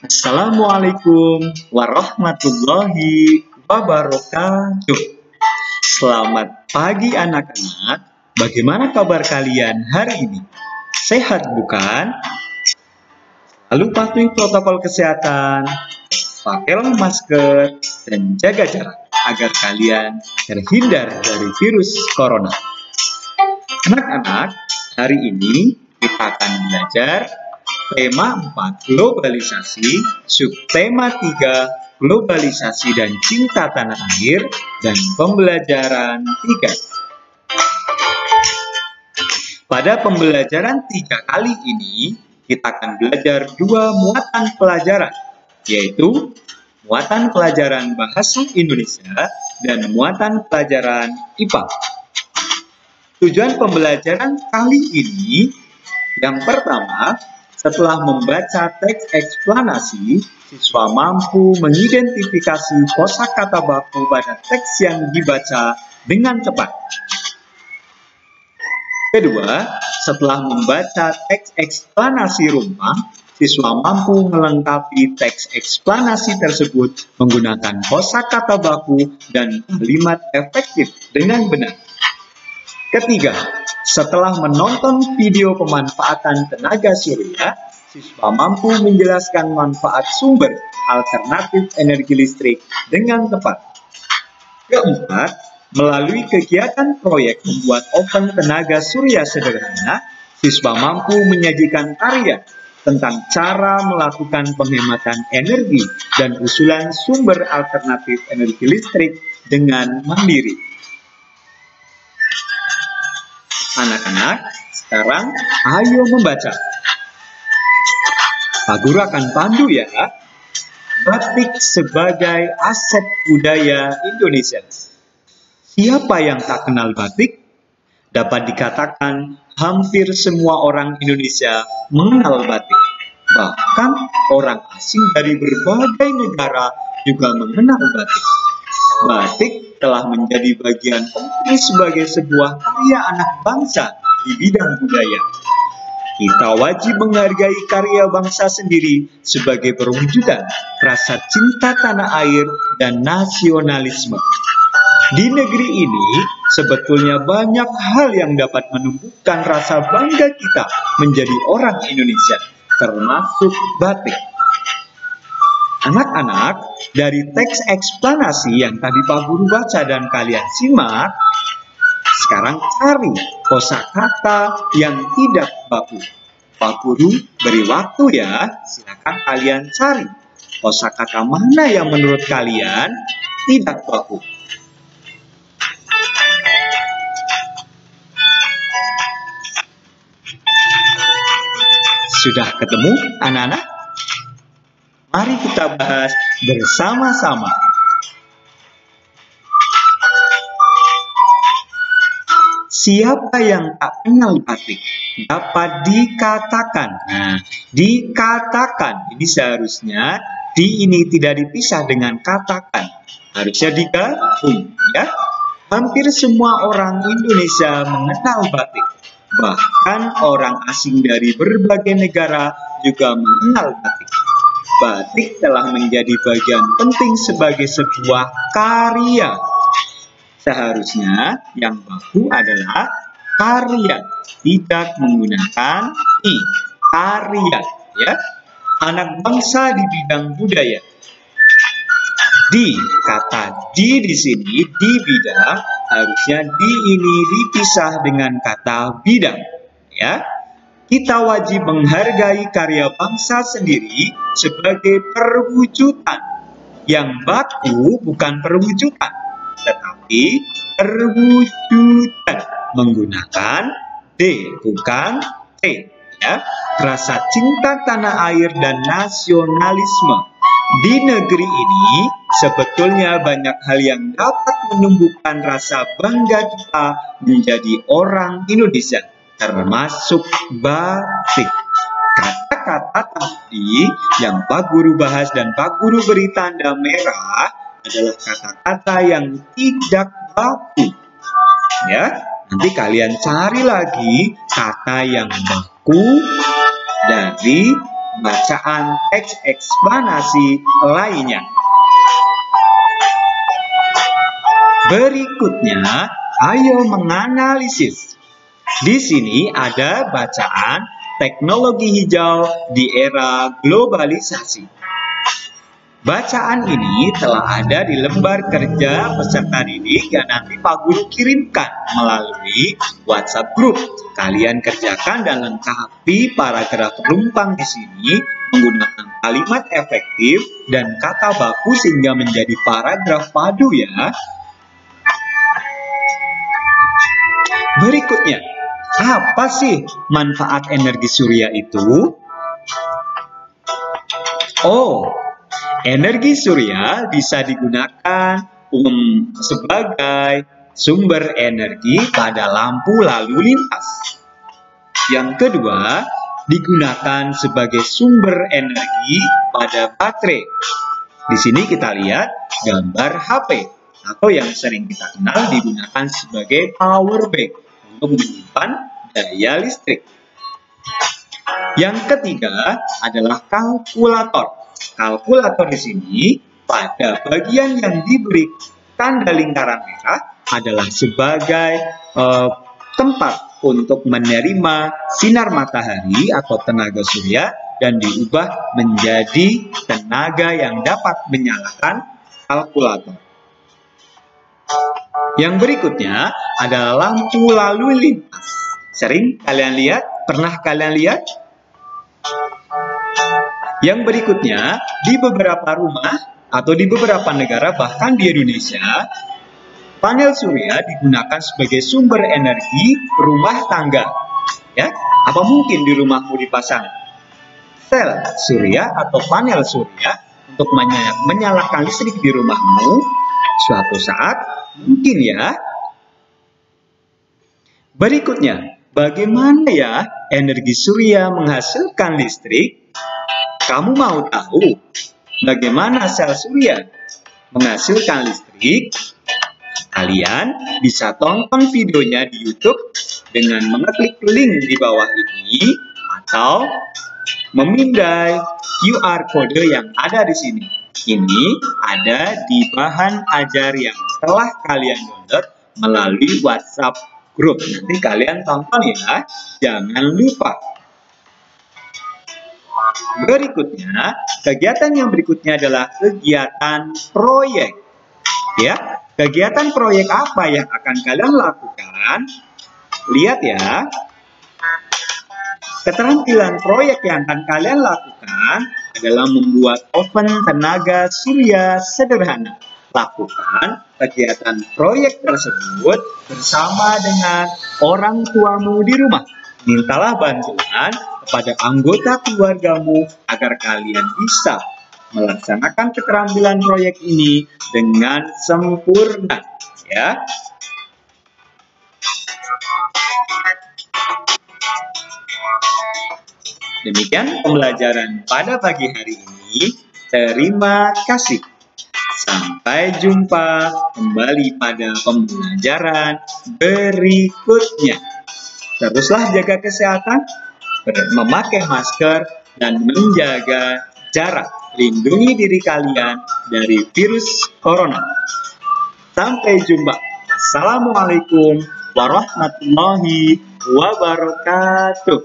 Assalamualaikum warahmatullahi wabarakatuh. Selamat pagi anak-anak. Bagaimana kabar kalian hari ini? Sehat bukan? Lalu patuhi protokol kesehatan, pakailah masker, dan jaga jarak agar kalian terhindar dari virus corona. Anak-anak, hari ini kita akan belajar tema 4 globalisasi, subtema 3 globalisasi dan cinta tanah air, dan pembelajaran 3. Pada pembelajaran 3 kali ini, kita akan belajar 2 muatan pelajaran, yaitu muatan pelajaran bahasa Indonesia dan muatan pelajaran IPA. Tujuan pembelajaran kali ini, yang pertama, setelah membaca teks eksplanasi, siswa mampu mengidentifikasi kosakata baku pada teks yang dibaca dengan tepat. Kedua, setelah membaca teks eksplanasi rumpang, siswa mampu melengkapi teks eksplanasi tersebut menggunakan kosakata baku dan kalimat efektif dengan benar. Ketiga, setelah menonton video pemanfaatan tenaga surya, siswa mampu menjelaskan manfaat sumber alternatif energi listrik dengan tepat. Keempat, melalui kegiatan proyek membuat oven tenaga surya sederhana, siswa mampu menyajikan karya tentang cara melakukan penghematan energi dan usulan sumber alternatif energi listrik dengan mandiri. Anak-anak, sekarang ayo membaca. Pak Guru akan pandu ya. Batik sebagai aset budaya Indonesia. Siapa yang tak kenal batik? Dapat dikatakan hampir semua orang Indonesia mengenal batik. Bahkan orang asing dari berbagai negara juga mengenal batik. Batik telah menjadi bagian penting sebagai sebuah karya anak bangsa di bidang budaya. Kita wajib menghargai karya bangsa sendiri sebagai perwujudan rasa cinta tanah air dan nasionalisme. Di negeri ini, sebetulnya banyak hal yang dapat menumbuhkan rasa bangga kita menjadi orang Indonesia, termasuk batik. Anak-anak, dari teks eksplanasi yang tadi Pak Guru baca dan kalian simak, sekarang cari kosakata yang tidak baku. Pak Guru beri waktu ya, silakan kalian cari kosakata mana yang menurut kalian tidak baku. Sudah ketemu anak-anak? Mari kita bahas bersama-sama. Siapa yang tak kenal batik? Dapat dikatakan. Nah, dikatakan. Ini seharusnya di ini tidak dipisah dengan katakan. Harusnya digabung, ya. Hampir semua orang Indonesia mengenal batik. Bahkan orang asing dari berbagai negara juga mengenal batik. Batik telah menjadi bagian penting sebagai sebuah karya. Seharusnya yang baku adalah karya, tidak menggunakan i, karya, ya. Anak bangsa di bidang budaya. Di, kata di sini, di bidang, harusnya di ini dipisah dengan kata bidang, ya. Kita wajib menghargai karya bangsa sendiri sebagai perwujudan. Yang baku bukan perwujudan, tetapi perwujudan menggunakan D, bukan T. Ya. Rasa cinta tanah air dan nasionalisme. Di negeri ini, sebetulnya banyak hal yang dapat menumbuhkan rasa bangga kita menjadi orang Indonesia, termasuk batik. Kata-kata tadi yang Pak Guru bahas dan Pak Guru beri tanda merah adalah kata-kata yang tidak baku. Ya, nanti kalian cari lagi kata yang baku dari bacaan teks eksplanasi lainnya. Berikutnya, ayo menganalisis. Di sini ada bacaan teknologi hijau di era globalisasi. Bacaan ini telah ada di lembar kerja peserta didik yang nanti Pak Guru kirimkan melalui WhatsApp Group. Kalian kerjakan dan lengkapi paragraf penumpang di sini menggunakan kalimat efektif dan kata baku sehingga menjadi paragraf padu ya. Berikutnya, apa sih manfaat energi surya itu? Energi surya bisa digunakan sebagai sumber energi pada lampu lalu lintas. Yang kedua, digunakan sebagai sumber energi pada baterai. Di sini kita lihat gambar HP atau yang sering kita kenal digunakan sebagai power bank untuk menyimpan daya listrik. Yang ketiga adalah kalkulator. Kalkulator di sini pada bagian yang diberi tanda lingkaran merah adalah sebagai tempat untuk menerima sinar matahari atau tenaga surya dan diubah menjadi tenaga yang dapat menyalakan kalkulator. Yang berikutnya adalah lampu lalu lintas. Sering kalian lihat? Pernah kalian lihat? Yang berikutnya, di beberapa rumah atau di beberapa negara, bahkan di Indonesia, panel surya digunakan sebagai sumber energi rumah tangga. Ya, apa mungkin di rumahmu dipasang sel surya atau panel surya untuk menyalakan listrik di rumahmu suatu saat? Mungkin ya. Berikutnya, bagaimana ya energi surya menghasilkan listrik? Kamu mau tahu bagaimana sel surya menghasilkan listrik? Kalian bisa tonton videonya di YouTube dengan mengeklik link di bawah ini atau memindai QR code yang ada di sini. Ini ada di bahan ajar yang telah kalian download melalui WhatsApp Group. Nanti kalian tonton ya, jangan lupa. Berikutnya, kegiatan yang berikutnya adalah kegiatan proyek. Ya, kegiatan proyek apa yang akan kalian lakukan? Lihat ya. Keterampilan proyek yang akan kalian lakukan adalah membuat oven tenaga surya sederhana. Lakukan kegiatan proyek tersebut bersama dengan orang tuamu di rumah. Mintalah bantuan kepada anggota keluargamu agar kalian bisa melaksanakan keterampilan proyek ini dengan sempurna, ya. Demikian pembelajaran pada pagi hari ini. Terima kasih. Sampai jumpa kembali pada pembelajaran berikutnya. Teruslah jaga kesehatan, memakai masker, dan menjaga jarak. Lindungi diri kalian dari virus corona. Sampai jumpa. Assalamualaikum warahmatullahi wabarakatuh.